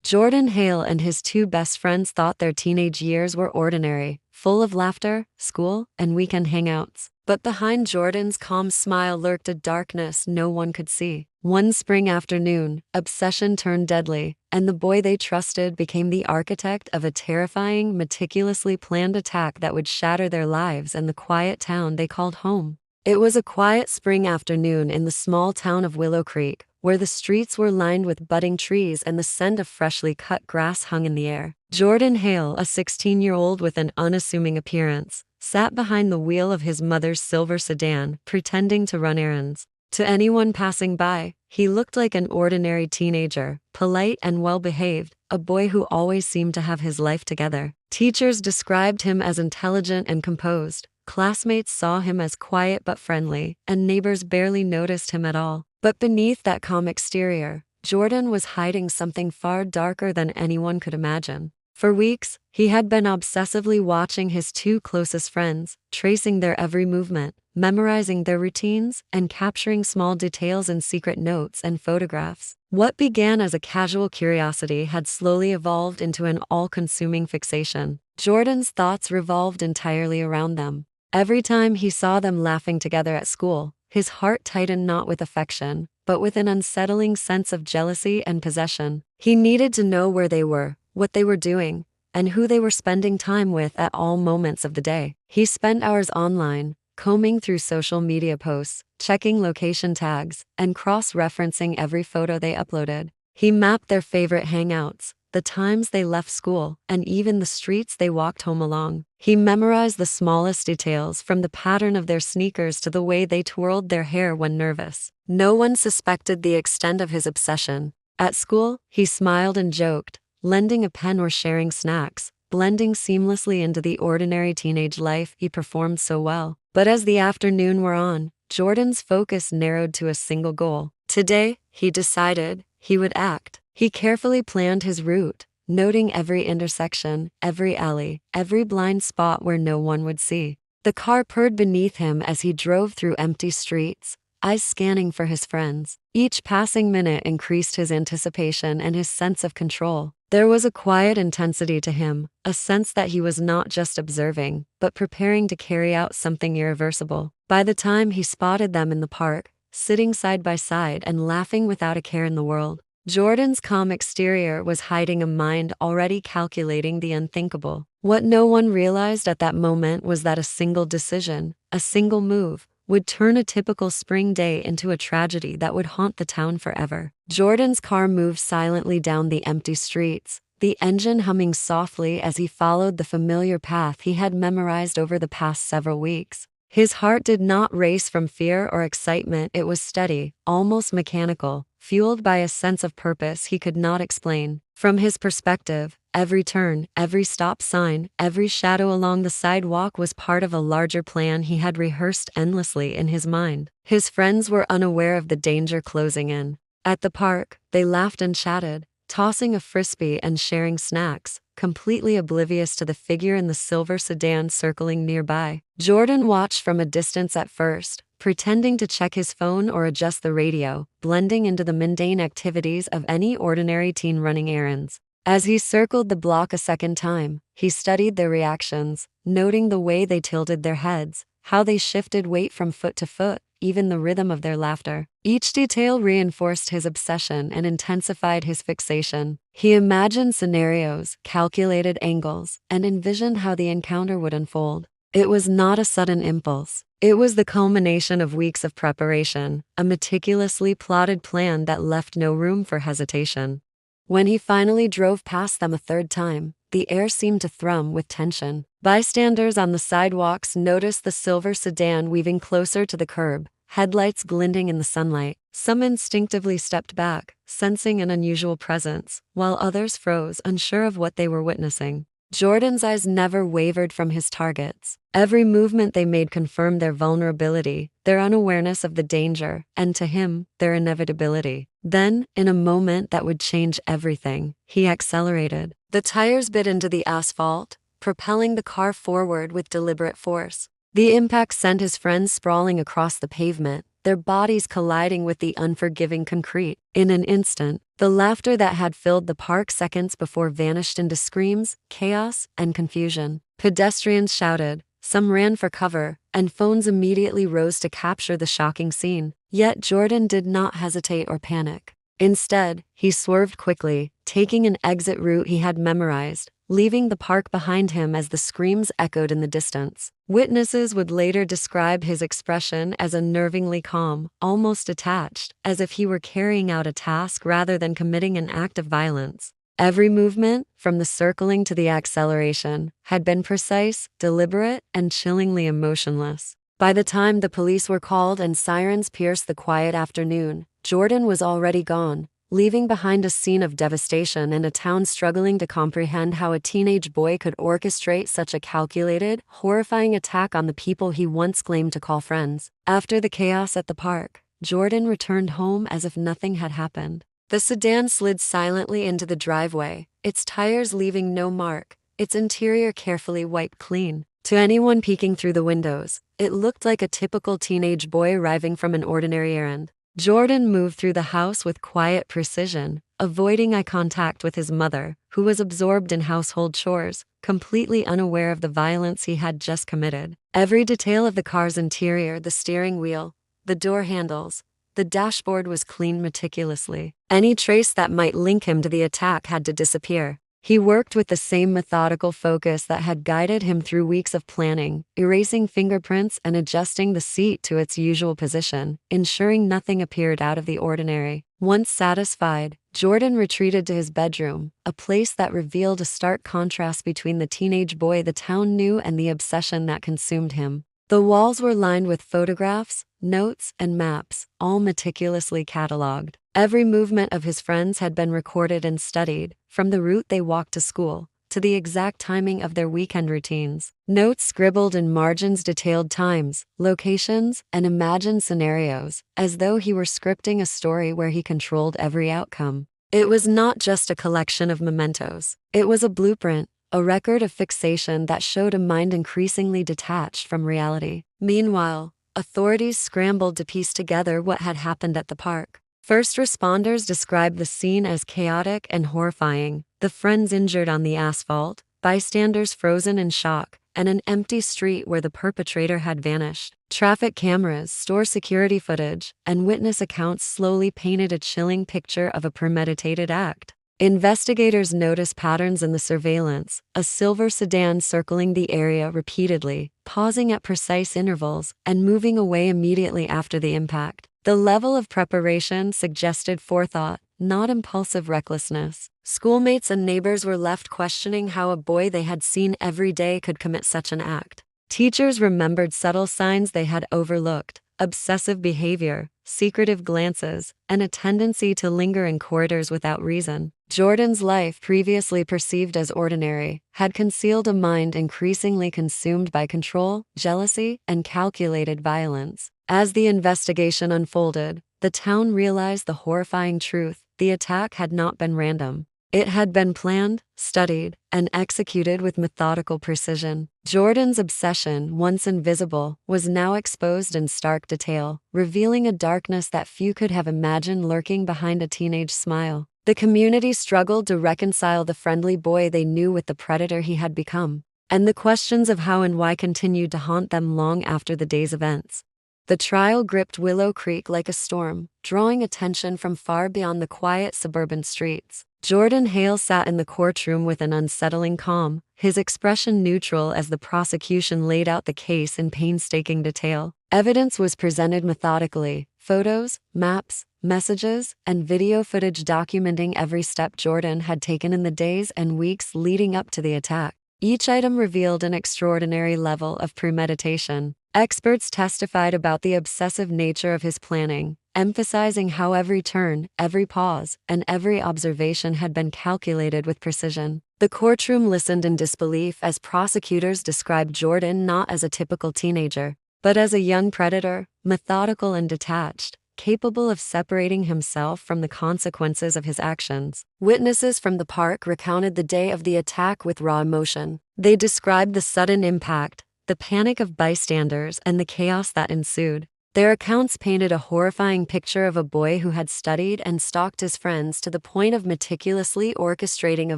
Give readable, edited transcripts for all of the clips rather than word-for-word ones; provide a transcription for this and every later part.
Jordan Hale and his two best friends thought their teenage years were ordinary, full of laughter, school, and weekend hangouts. But behind Jordan's calm smile lurked a darkness no one could see. One spring afternoon, obsession turned deadly, and the boy they trusted became the architect of a terrifying, meticulously planned attack that would shatter their lives and the quiet town they called home. It was a quiet spring afternoon in the small town of Willow Creek, where the streets were lined with budding trees and the scent of freshly cut grass hung in the air. Jordan Hale, a 16-year-old with an unassuming appearance, sat behind the wheel of his mother's silver sedan, pretending to run errands. To anyone passing by, he looked like an ordinary teenager, polite and well-behaved, a boy who always seemed to have his life together. Teachers described him as intelligent and composed. Classmates saw him as quiet but friendly, and neighbors barely noticed him at all. But beneath that calm exterior, Jordan was hiding something far darker than anyone could imagine. For weeks, he had been obsessively watching his two closest friends, tracing their every movement, memorizing their routines, and capturing small details in secret notes and photographs. What began as a casual curiosity had slowly evolved into an all-consuming fixation. Jordan's thoughts revolved entirely around them. Every time he saw them laughing together at school, his heart tightened not with affection, but with an unsettling sense of jealousy and possession. He needed to know where they were, what they were doing, and who they were spending time with at all moments of the day. He spent hours online, combing through social media posts, checking location tags, and cross-referencing every photo they uploaded. He mapped their favorite hangouts, the times they left school, and even the streets they walked home along. He memorized the smallest details, from the pattern of their sneakers to the way they twirled their hair when nervous. No one suspected the extent of his obsession. At school, he smiled and joked, lending a pen or sharing snacks, blending seamlessly into the ordinary teenage life he performed so well. But as the afternoon wore on, Jordan's focus narrowed to a single goal. Today, he decided, he would act. He carefully planned his route, noting every intersection, every alley, every blind spot where no one would see. The car purred beneath him as he drove through empty streets, eyes scanning for his friends. Each passing minute increased his anticipation and his sense of control. There was a quiet intensity to him, a sense that he was not just observing, but preparing to carry out something irreversible. By the time he spotted them in the park, sitting side by side and laughing without a care in the world, Jordan's calm exterior was hiding a mind already calculating the unthinkable. What no one realized at that moment was that a single decision, a single move, would turn a typical spring day into a tragedy that would haunt the town forever. Jordan's car moved silently down the empty streets, the engine humming softly as he followed the familiar path he had memorized over the past several weeks. His heart did not race from fear or excitement, it was steady, almost mechanical, fueled by a sense of purpose he could not explain. From his perspective, every turn, every stop sign, every shadow along the sidewalk was part of a larger plan he had rehearsed endlessly in his mind. His friends were unaware of the danger closing in. At the park, they laughed and chatted, tossing a frisbee and sharing snacks, completely oblivious to the figure in the silver sedan circling nearby. Jordan watched from a distance at first, pretending to check his phone or adjust the radio, blending into the mundane activities of any ordinary teen running errands. As he circled the block a second time, he studied their reactions, noting the way they tilted their heads, how they shifted weight from foot to foot, even the rhythm of their laughter. Each detail reinforced his obsession and intensified his fixation. He imagined scenarios, calculated angles, and envisioned how the encounter would unfold. It was not a sudden impulse. It was the culmination of weeks of preparation, a meticulously plotted plan that left no room for hesitation. When he finally drove past them a third time, the air seemed to thrum with tension. Bystanders on the sidewalks noticed the silver sedan weaving closer to the curb, headlights glinting in the sunlight. Some instinctively stepped back, sensing an unusual presence, while others froze, unsure of what they were witnessing. Jordan's eyes never wavered from his targets. Every movement they made confirmed their vulnerability, their unawareness of the danger, and to him, their inevitability. Then, in a moment that would change everything, he accelerated. The tires bit into the asphalt, propelling the car forward with deliberate force. The impact sent his friends sprawling across the pavement, their bodies colliding with the unforgiving concrete. In an instant, the laughter that had filled the park seconds before vanished into screams, chaos, and confusion. Pedestrians shouted, some ran for cover, and phones immediately rose to capture the shocking scene. Yet Jordan did not hesitate or panic. Instead, he swerved quickly, taking an exit route he had memorized, leaving the park behind him as the screams echoed in the distance. Witnesses would later describe his expression as unnervingly calm, almost detached, as if he were carrying out a task rather than committing an act of violence. Every movement, from the circling to the acceleration, had been precise, deliberate, and chillingly emotionless. By the time the police were called and sirens pierced the quiet afternoon, Jordan was already gone, leaving behind a scene of devastation and a town struggling to comprehend how a teenage boy could orchestrate such a calculated, horrifying attack on the people he once claimed to call friends. After the chaos at the park, Jordan returned home as if nothing had happened. The sedan slid silently into the driveway, its tires leaving no mark, its interior carefully wiped clean. To anyone peeking through the windows, it looked like a typical teenage boy arriving from an ordinary errand. Jordan moved through the house with quiet precision, avoiding eye contact with his mother, who was absorbed in household chores, completely unaware of the violence he had just committed. Every detail of the car's interior, the steering wheel, the door handles, the dashboard was cleaned meticulously. Any trace that might link him to the attack had to disappear. He worked with the same methodical focus that had guided him through weeks of planning, erasing fingerprints and adjusting the seat to its usual position, ensuring nothing appeared out of the ordinary. Once satisfied, Jordan retreated to his bedroom, a place that revealed a stark contrast between the teenage boy the town knew and the obsession that consumed him. The walls were lined with photographs, notes, and maps, all meticulously cataloged. Every movement of his friends had been recorded and studied, from the route they walked to school, to the exact timing of their weekend routines. Notes scribbled in margins detailed times, locations, and imagined scenarios, as though he were scripting a story where he controlled every outcome. It was not just a collection of mementos. It was a blueprint, a record of fixation that showed a mind increasingly detached from reality. Meanwhile, authorities scrambled to piece together what had happened at the park. First responders described the scene as chaotic and horrifying, the friends injured on the asphalt, bystanders frozen in shock, and an empty street where the perpetrator had vanished. Traffic cameras, store security footage, and witness accounts slowly painted a chilling picture of a premeditated act. Investigators noticed patterns in the surveillance, a silver sedan circling the area repeatedly, pausing at precise intervals, and moving away immediately after the impact. The level of preparation suggested forethought, not impulsive recklessness. Schoolmates and neighbors were left questioning how a boy they had seen every day could commit such an act. Teachers remembered subtle signs they had overlooked: obsessive behavior, secretive glances, and a tendency to linger in corridors without reason. Jordan's life, previously perceived as ordinary, had concealed a mind increasingly consumed by control, jealousy, and calculated violence. As the investigation unfolded, the town realized the horrifying truth: the attack had not been random. It had been planned, studied, and executed with methodical precision. Jordan's obsession, once invisible, was now exposed in stark detail, revealing a darkness that few could have imagined lurking behind a teenage smile. The community struggled to reconcile the friendly boy they knew with the predator he had become, and the questions of how and why continued to haunt them long after the day's events. The trial gripped Willow Creek like a storm, drawing attention from far beyond the quiet suburban streets. Jordan Hale sat in the courtroom with an unsettling calm, his expression neutral as the prosecution laid out the case in painstaking detail. Evidence was presented methodically: photos, maps, messages, and video footage documenting every step Jordan had taken in the days and weeks leading up to the attack. Each item revealed an extraordinary level of premeditation. Experts testified about the obsessive nature of his planning, emphasizing how every turn, every pause, and every observation had been calculated with precision. The courtroom listened in disbelief as prosecutors described Jordan not as a typical teenager, but as a young predator, methodical and detached, capable of separating himself from the consequences of his actions. Witnesses from the park recounted the day of the attack with raw emotion. They described the sudden impact, the panic of bystanders, and the chaos that ensued. Their accounts painted a horrifying picture of a boy who had studied and stalked his friends to the point of meticulously orchestrating a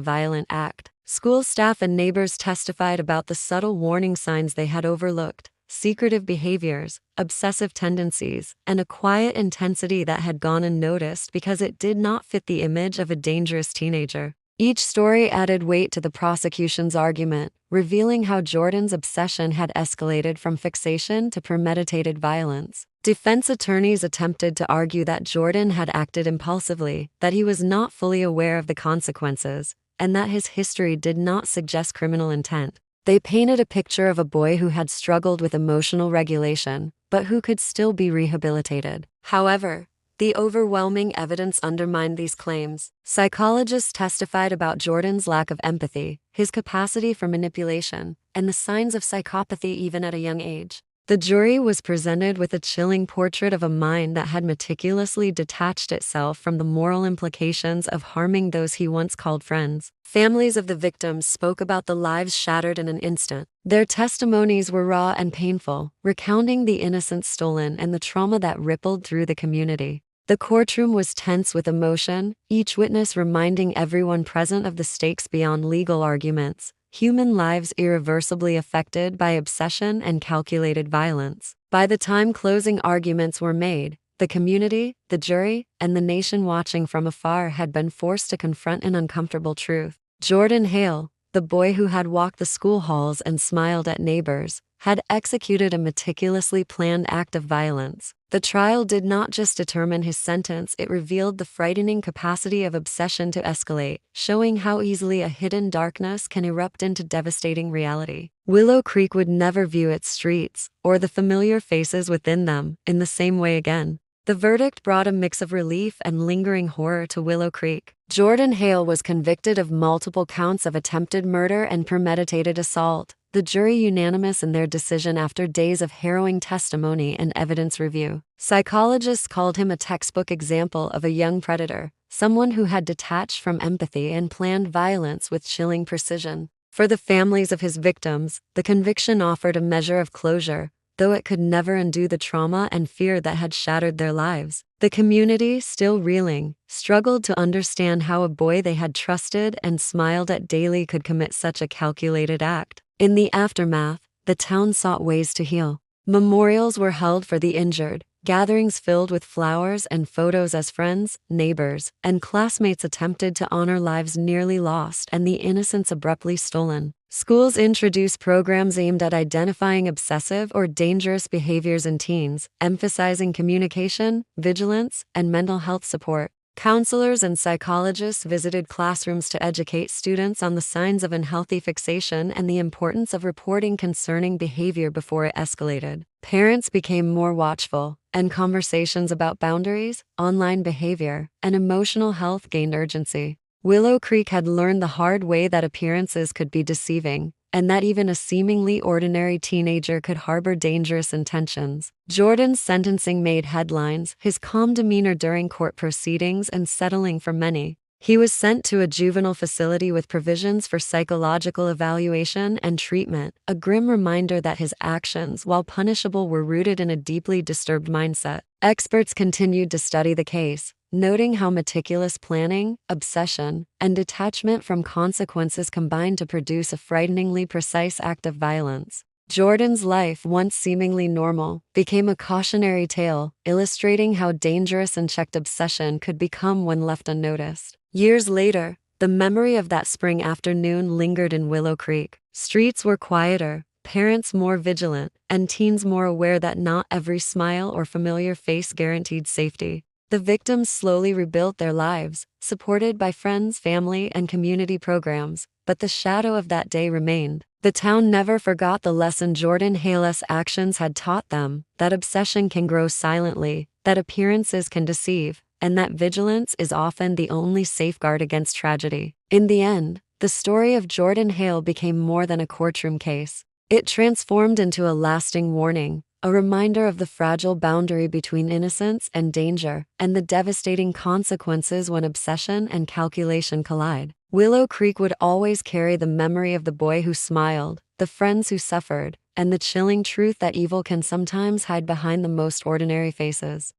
violent act. School staff and neighbors testified about the subtle warning signs they had overlooked: secretive behaviors, obsessive tendencies, and a quiet intensity that had gone unnoticed because it did not fit the image of a dangerous teenager. Each story added weight to the prosecution's argument, revealing how Jordan's obsession had escalated from fixation to premeditated violence. Defense attorneys attempted to argue that Jordan had acted impulsively, that he was not fully aware of the consequences, and that his history did not suggest criminal intent. They painted a picture of a boy who had struggled with emotional regulation, but who could still be rehabilitated. However, the overwhelming evidence undermined these claims. Psychologists testified about Jordan's lack of empathy, his capacity for manipulation, and the signs of psychopathy even at a young age. The jury was presented with a chilling portrait of a mind that had meticulously detached itself from the moral implications of harming those he once called friends. Families of the victims spoke about the lives shattered in an instant. Their testimonies were raw and painful, recounting the innocence stolen and the trauma that rippled through the community. The courtroom was tense with emotion, each witness reminding everyone present of the stakes beyond legal arguments: human lives irreversibly affected by obsession and calculated violence. By the time closing arguments were made, the community, the jury, and the nation watching from afar had been forced to confront an uncomfortable truth. Jordan Hale, the boy who had walked the school halls and smiled at neighbors, had executed a meticulously planned act of violence. The trial did not just determine his sentence, it revealed the frightening capacity of obsession to escalate, showing how easily a hidden darkness can erupt into devastating reality. Willow Creek would never view its streets, or the familiar faces within them, in the same way again. The verdict brought a mix of relief and lingering horror to Willow Creek. Jordan Hale was convicted of multiple counts of attempted murder and premeditated assault, the jury unanimous in their decision after days of harrowing testimony and evidence review. Psychologists called him a textbook example of a young predator, someone who had detached from empathy and planned violence with chilling precision. For the families of his victims, the conviction offered a measure of closure, though it could never undo the trauma and fear that had shattered their lives. The community, still reeling, struggled to understand how a boy they had trusted and smiled at daily could commit such a calculated act. In the aftermath, the town sought ways to heal. Memorials were held for the injured, gatherings filled with flowers and photos as friends, neighbors, and classmates attempted to honor lives nearly lost and the innocence abruptly stolen. Schools introduced programs aimed at identifying obsessive or dangerous behaviors in teens, emphasizing communication, vigilance, and mental health support. Counselors and psychologists visited classrooms to educate students on the signs of unhealthy fixation and the importance of reporting concerning behavior before it escalated. Parents became more watchful, and conversations about boundaries, online behavior, and emotional health gained urgency. Willow Creek had learned the hard way that appearances could be deceiving, and that even a seemingly ordinary teenager could harbor dangerous intentions. Jordan's sentencing made headlines, his calm demeanor during court proceedings unsettling for many. He was sent to a juvenile facility with provisions for psychological evaluation and treatment, a grim reminder that his actions, while punishable, were rooted in a deeply disturbed mindset. Experts continued to study the case, noting how meticulous planning, obsession, and detachment from consequences combined to produce a frighteningly precise act of violence. Jordan's life, once seemingly normal, became a cautionary tale, illustrating how dangerous unchecked obsession could become when left unnoticed. Years later, the memory of that spring afternoon lingered in Willow Creek. Streets were quieter, parents more vigilant, and teens more aware that not every smile or familiar face guaranteed safety. The victims slowly rebuilt their lives, supported by friends, family, and community programs, but the shadow of that day remained. The town never forgot the lesson Jordan Hale's actions had taught them: that obsession can grow silently, that appearances can deceive, and that vigilance is often the only safeguard against tragedy. In the end, the story of Jordan Hale became more than a courtroom case. It transformed into a lasting warning, a reminder of the fragile boundary between innocence and danger, and the devastating consequences when obsession and calculation collide. Willow Creek would always carry the memory of the boy who smiled, the friends who suffered, and the chilling truth that evil can sometimes hide behind the most ordinary faces.